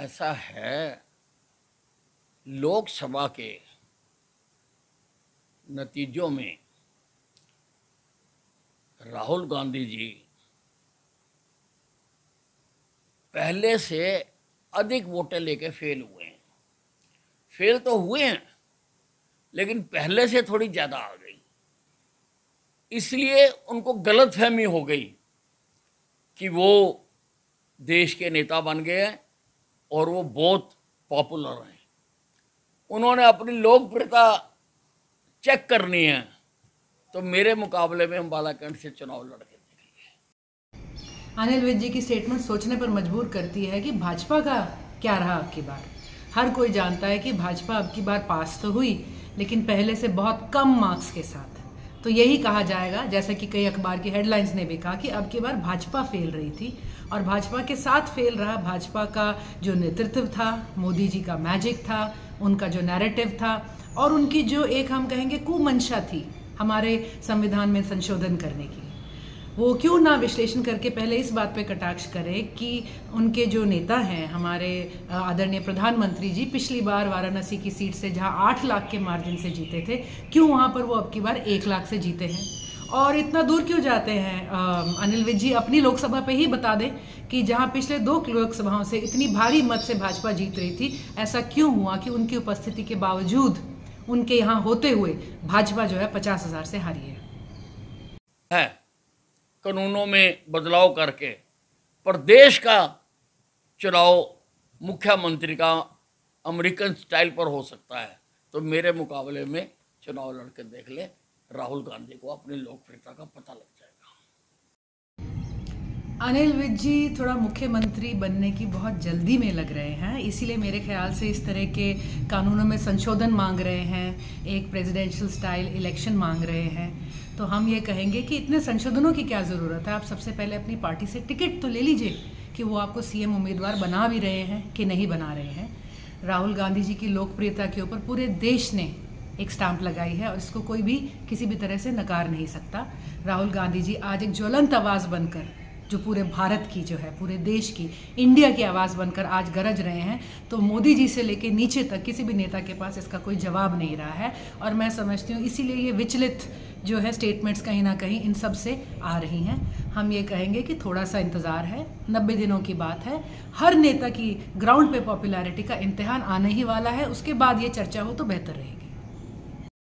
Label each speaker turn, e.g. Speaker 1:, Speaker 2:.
Speaker 1: ऐसा है, लोकसभा के नतीजों में राहुल गांधी जी पहले से अधिक वोटें लेके फेल हुए हैं। फेल तो हुए हैं, लेकिन पहले से थोड़ी ज़्यादा आ गई, इसलिए उनको गलतफहमी हो गई कि वो देश के नेता बन गए हैं और वो बहुत पॉपुलर हैं। उन्होंने अपनी लोकप्रियता चेक करनी है, तो मेरे मुकाबले में अंबाला कैंट से चुनाव लड़के देखेंगे।
Speaker 2: अनिल विज जी की स्टेटमेंट सोचने पर मजबूर करती है कि भाजपा का क्या रहा अब की बार। हर कोई जानता है कि भाजपा अब की बार पास तो हुई, लेकिन पहले से बहुत कम मार्क्स के साथ। तो यही कहा जाएगा, जैसे कि कई अखबार की हेडलाइंस ने भी कहा, कि अब की बार भाजपा फेल रही थी और भाजपा के साथ फेल रहा भाजपा का जो नेतृत्व था, मोदी जी का मैजिक था, उनका जो नैरेटिव था और उनकी जो एक हम कहेंगे कुमंशा थी हमारे संविधान में संशोधन करने की। वो क्यों ना विश्लेषण करके पहले इस बात पे कटाक्ष करे कि उनके जो नेता हैं, हमारे आदरणीय प्रधानमंत्री जी, पिछली बार वाराणसी की सीट से जहां 8 लाख के मार्जिन से जीते थे, क्यों वहां पर वो अब की बार 1 लाख से जीते हैं। और इतना दूर क्यों जाते हैं अनिल विज जी, अपनी लोकसभा पे ही बता दें कि जहां पिछले 2 लोकसभाओं से इतनी भारी मत से भाजपा जीत रही थी, ऐसा क्यों हुआ कि उनकी उपस्थिति के बावजूद, उनके यहाँ होते हुए भाजपा जो है 50,000 से हारी है।
Speaker 1: कानूनों में बदलाव करके प्रदेश का चुनाव मुख्यमंत्री का अमेरिकन स्टाइल पर हो सकता है, तो मेरे मुकाबले में चुनाव लड़के देख ले, राहुल गांधी को अपनी लोकप्रियता का पता लग जाएगा।
Speaker 2: अनिल विज जी थोड़ा मुख्यमंत्री बनने की बहुत जल्दी में लग रहे हैं, इसीलिए मेरे ख्याल से इस तरह के कानूनों में संशोधन मांग रहे हैं, एक प्रेसिडेंशियल स्टाइल इलेक्शन मांग रहे हैं। तो हम ये कहेंगे कि इतने संशोधनों की क्या ज़रूरत है। आप सबसे पहले अपनी पार्टी से टिकट तो ले लीजिए कि वो आपको सीएम उम्मीदवार बना भी रहे हैं कि नहीं बना रहे हैं। राहुल गांधी जी की लोकप्रियता के ऊपर पूरे देश ने एक स्टाम्प लगाई है और इसको कोई भी किसी भी तरह से नकार नहीं सकता। राहुल गांधी जी आज एक ज्वलंत आवाज़ बनकर, जो पूरे भारत की जो है, पूरे देश की, इंडिया की आवाज़ बनकर आज गरज रहे हैं। तो मोदी जी से लेके नीचे तक किसी भी नेता के पास इसका कोई जवाब नहीं रहा है। और मैं समझती हूँ इसीलिए ये विचलित जो है स्टेटमेंट्स कहीं ना कहीं इन सब से आ रही हैं। हम ये कहेंगे कि थोड़ा सा इंतज़ार है, 90 दिनों की बात है। हर नेता की ग्राउंड पे पॉपुलैरिटी का इम्तिहान आने ही वाला है, उसके बाद ये चर्चा हो तो बेहतर रहेगी।